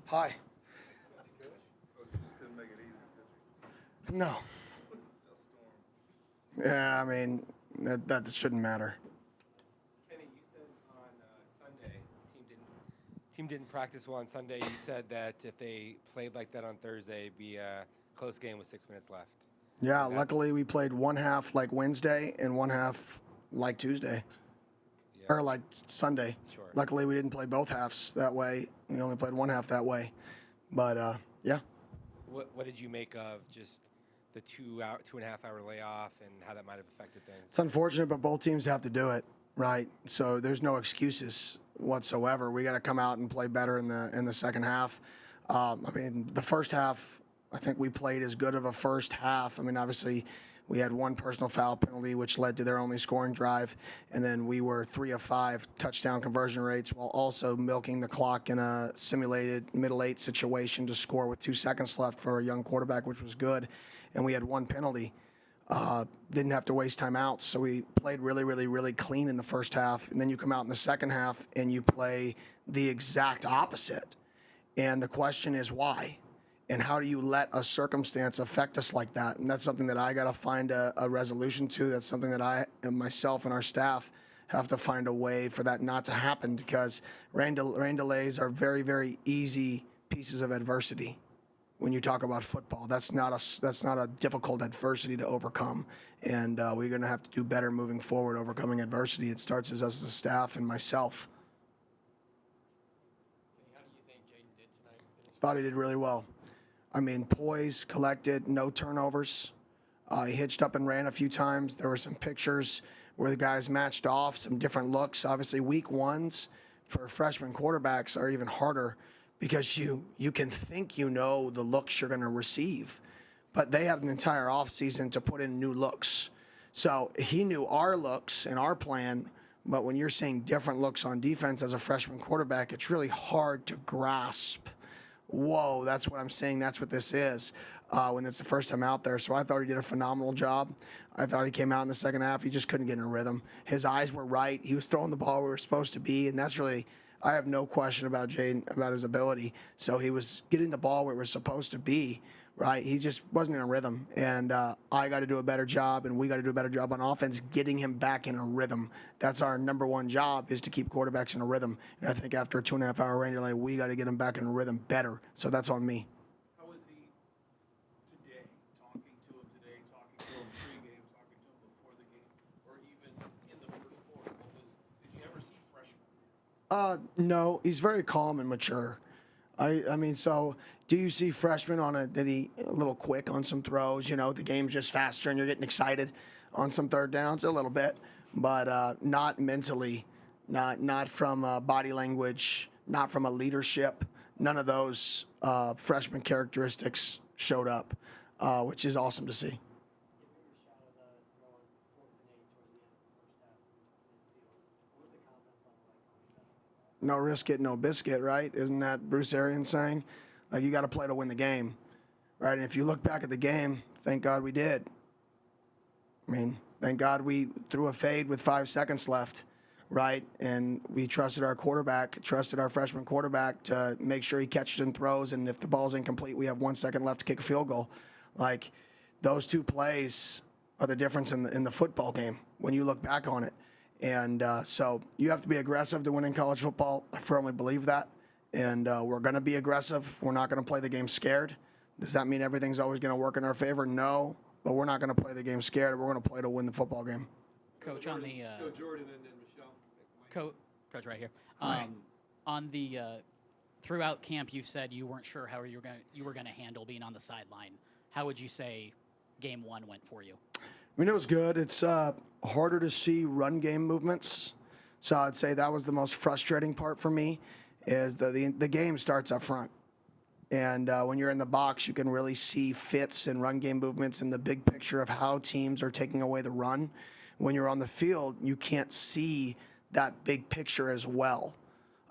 Hi. Coach, you just couldn't make it easy, could you? No. Just storms. Yeah, I mean, that shouldn't matter. Kenny, you said on Sunday, team didn't practice well on Sunday. You said that if they played like that on Thursday, it'd be a close game with 6 minutes left. Yeah, luckily we played one half like Wednesday and one half like Tuesday. Yeah. Or like Sunday. Sure. Luckily we didn't play both halves that way. We only played one half that way. But, yeah. What did you make of just the 2.5 hour layoff and how that might have affected things? It's unfortunate, but both teams have to do it, right? So there's no excuses whatsoever. We got to come out and play better in the second half. I mean, the first half, I think we played as good of a first half. I mean, obviously, we had one personal foul penalty, which led to their only scoring drive, and then we were 3 of 5 touchdown conversion rates while also milking the clock in a simulated middle eight situation to score with 2 seconds left for a young quarterback, which was good. And we had one penalty. Didn't have to waste timeouts, so we played really, really, really clean in the first half. And then you come out in the second half and you play the exact opposite. And the question is why? And how do you let a circumstance affect us like that? And that's something that I got to find a resolution to. That's something that I and myself and our staff have to find a way for that not to happen, because rain delays are very, very easy pieces of adversity. When you talk about football, that's not a difficult adversity to overcome, and we're going to have to do better moving forward, overcoming adversity. It starts as us, the staff, and myself. How do you think Jaden did tonight? Thought he did really well. I mean, poised, collected, no turnovers. He hitched up and ran a few times. There were some pictures where the guys matched off, some different looks. Obviously, week ones for freshman quarterbacks are even harder, because you can think you know the looks you're going to receive, but they had an entire offseason to put in new looks. So he knew our looks and our plan, but when you're seeing different looks on defense as a freshman quarterback, it's really hard to grasp, whoa, that's what I'm saying, that's what this is, when it's the first time out there. So I thought he did a phenomenal job. I thought he came out in the second half. He just couldn't get in a rhythm. His eyes were right. He was throwing the ball where we were supposed to be, and that's really – I have no question about Jaden, about his ability. So he was getting the ball where it was supposed to be, right? He just wasn't in a rhythm. And I got to do a better job, and we got to do a better job on offense getting him back in a rhythm. That's our number one job, is to keep quarterbacks in a rhythm. And I think after a 2.5 hour rain delay, we got to get him back in a rhythm better. So that's on me. How was he today? Talking to him today, talking to him pre-game, talking to him before the game, or even in the first quarter? Did you ever see freshmen? No, he's very calm and mature. I mean, so do you see freshmen did he a little quick on some throws? You know, the game's just faster and you're getting excited on some third downs a little bit, but not mentally, not from body language, not from a leadership. None of those freshman characteristics showed up, which is awesome to see. No risk it, no biscuit, right? Isn't that Bruce Arians saying? Like, you got to play to win the game, right? And if you look back at the game, thank God we did. I mean, thank God we threw a fade with 5 seconds left, right? And we trusted our quarterback, trusted our freshman quarterback to make sure he catches and throws. And if the ball's incomplete, we have 1 second left to kick a field goal. Like, those two plays are the difference in the football game when you look back on it. And so you have to be aggressive to win in college football. I firmly believe that. And we're going to be aggressive. We're not going to play the game scared. Does that mean everything's always going to work in our favor? No. But we're not going to play the game scared. We're going to play to win the football game. Coach, on the Go Jordan and then Michelle. coach right here. Right. On the throughout camp, you said you weren't sure how you were going to handle being on the sideline. How would you say game one went for you? I mean, it was good. It's harder to see run game movements. So I'd say that was the most frustrating part for me, is the game starts up front. And when you're in the box, you can really see fits and run game movements in the big picture of how teams are taking away the run. When you're on the field, you can't see that big picture as well.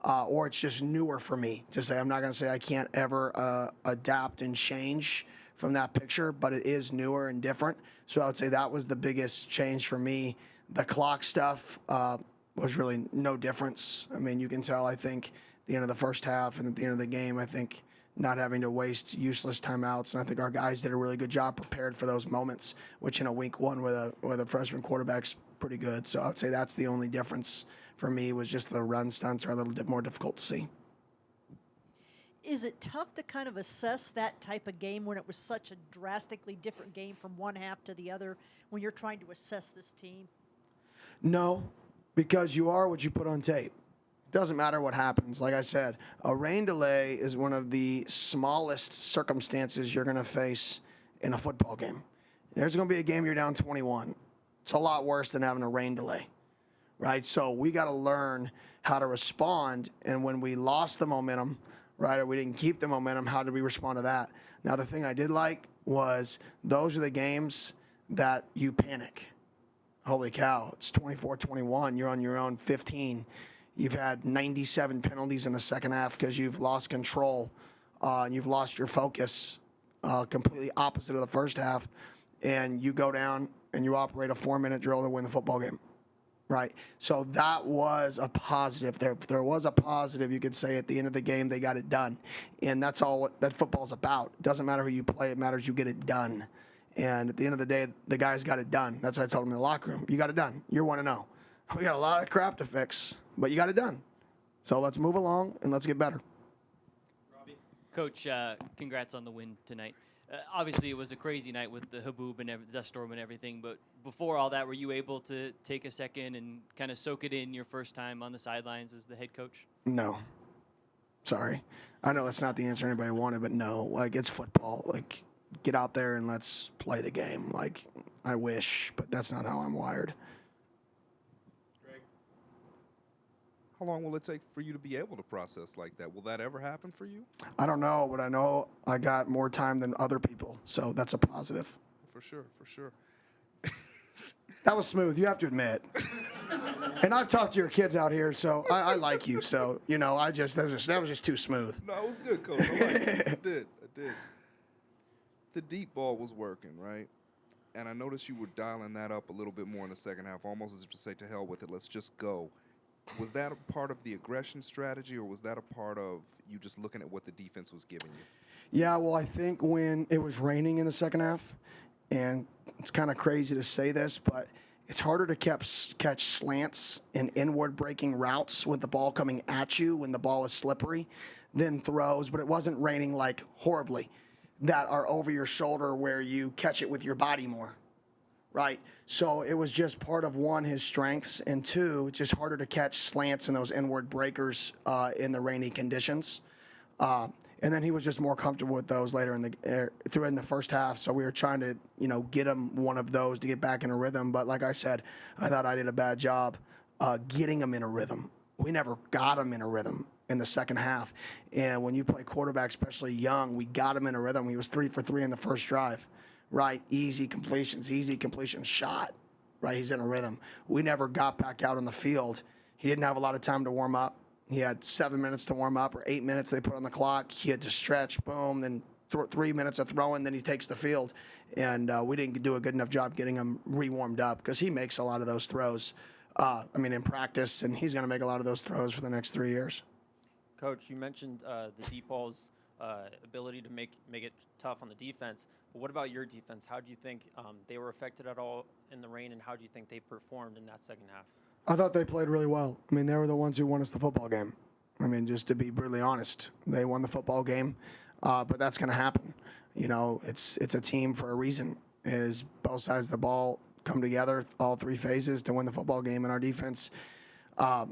Or it's just newer for me to say. I'm not going to say I can't ever adapt and change from that picture, but it is newer and different. So I would say that was the biggest change for me. The clock stuff was really no difference. I mean, you can tell, I think, the end of the first half and at the end of the game. I think not having to waste useless timeouts, and I think our guys did a really good job prepared for those moments, which in a week one with a freshman quarterback's pretty good. So I would say that's the only difference for me, was just the run stunts are a little bit more difficult to see. Is it tough to kind of assess that type of game when it was such a drastically different game from one half to the other when you're trying to assess this team? No, because you are what you put on tape. Doesn't matter what happens. Like I said, a rain delay is one of the smallest circumstances you're going to face in a football game. There's going to be a game you're down 21. It's a lot worse than having a rain delay, right? So we got to learn how to respond. And when we lost the momentum, right, or we didn't keep the momentum, how did we respond to that? Now, the thing I did like was those are the games that you panic. Holy cow, it's 24-21. You're on your own 15. You've had 97 penalties in the second half because you've lost control and you've lost your focus, completely opposite of the first half. And you go down and you operate a 4-minute drill to win the football game, right? So that was a positive. There was a positive, you could say, at the end of the game, they got it done. And that's all that football's about. It doesn't matter who you play. It matters you get it done. And at the end of the day, the guys got it done. That's what I told them in the locker room. You got it done. You're 1-0. We got a lot of crap to fix, but you got it done. So let's move along and let's get better. Coach, congrats on the win tonight. Obviously, it was a crazy night with the haboob and the dust storm and everything, but before all that, were you able to take a second and kind of soak it in your first time on the sidelines as the head coach? No. Sorry. I know that's not the answer anybody wanted, but no. Like, it's football. Like, get out there and let's play the game. Like, I wish, but that's not how I'm wired. How long will it take for you to be able to process like that? Will that ever happen for you? I don't know, but I know I got more time than other people, so that's a positive. For sure, for sure. That was smooth, you have to admit. And I've talked to your kids out here, so I like you. So, you know, that was just too smooth. No, it was good, Coach. I liked it. I did. The deep ball was working, right? And I noticed you were dialing that up a little bit more in the second half, almost as if to say, to hell with it, let's just go. Was that a part of the aggression strategy, or was that a part of you just looking at what the defense was giving you? Yeah, well, I think when it was raining in the second half, and it's kind of crazy to say this, but it's harder to catch slants and inward breaking routes with the ball coming at you when the ball is slippery than throws, but it wasn't raining like horribly, that are over your shoulder where you catch it with your body more. Right. So it was just part of, one, his strengths, and two, it's just harder to catch slants and those inward breakers in the rainy conditions. And then he was just more comfortable with those later in the first half. So we were trying to, get him one of those to get back in a rhythm. But like I said, I thought I did a bad job getting him in a rhythm. We never got him in a rhythm in the second half. And when you play quarterback, especially young, we got him in a rhythm. He was 3 for 3 in the first drive. Right, easy completion shot. Right, he's in a rhythm. We never got back out on the field. He didn't have a lot of time to warm up. He had 7 minutes to warm up, or 8 minutes they put on the clock. He had to stretch, boom, then 3 minutes of throwing, then he takes the field. And we didn't do a good enough job getting him re-warmed up, because he makes a lot of those throws, in practice, and he's going to make a lot of those throws for the next 3 years. Coach, you mentioned the deep ball's ability to make it tough on the defense. But what about your defense? How do you think they were affected at all in the rain, and how do you think they performed in that second half? I thought they played really well. They were the ones who won us the football game. Just to be brutally honest, they won the football game, but that's going to happen. It's a team for a reason. Is both sides of the ball come together, all three phases, to win the football game, and our defense got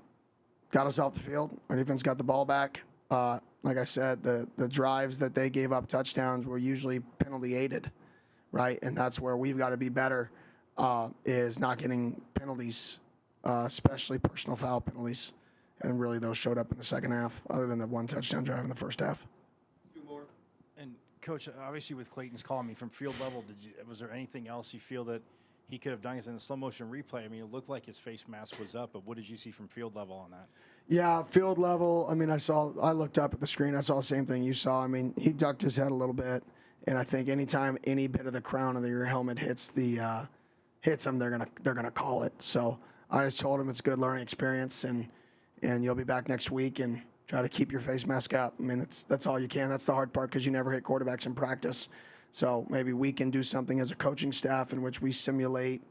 us off the field. Our defense got the ball back. Like I said, the drives that they gave up touchdowns were usually penalty aided, right? And that's where we've got to be better, is not getting penalties, especially personal foul penalties. And really those showed up in the second half, other than the one touchdown drive in the first half. And Coach, obviously with Clayton's call, from field level, was there anything else you feel that he could have done? Because in the slow motion replay, it looked like his face mask was up, but what did you see from field level on that? Yeah, field level. I looked up at the screen. I saw the same thing you saw. He ducked his head a little bit, and I think anytime any bit of the crown of your helmet hits him, they're gonna call it. So I just told him it's a good learning experience, and you'll be back next week, and Try to keep your face mask up. I mean, that's all you can. That's the hard part because you never hit quarterbacks in practice. So maybe we can do something as a coaching staff in which we simulate,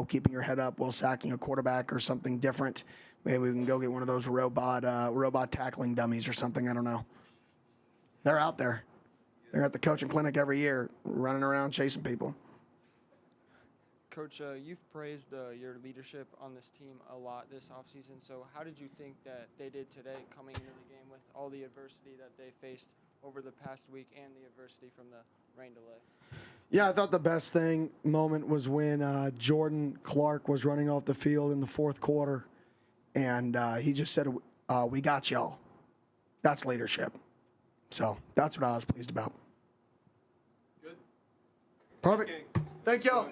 keeping your head up while sacking a quarterback or something different. Maybe we can go get one of those robot tackling dummies or something. I don't know. They're out there. They're at the coaching clinic every year, running around chasing people. Coach, you've praised your leadership on this team a lot this offseason. So how did you think that they did today coming into the game with all the adversity that they faced over the past week and the adversity from the rain delay? Yeah, I thought the best moment was when Jordan Clark was running off the field in the fourth quarter, and he just said, we got y'all. That's leadership. So that's what I was pleased about. Good. Perfect. Thank y'all.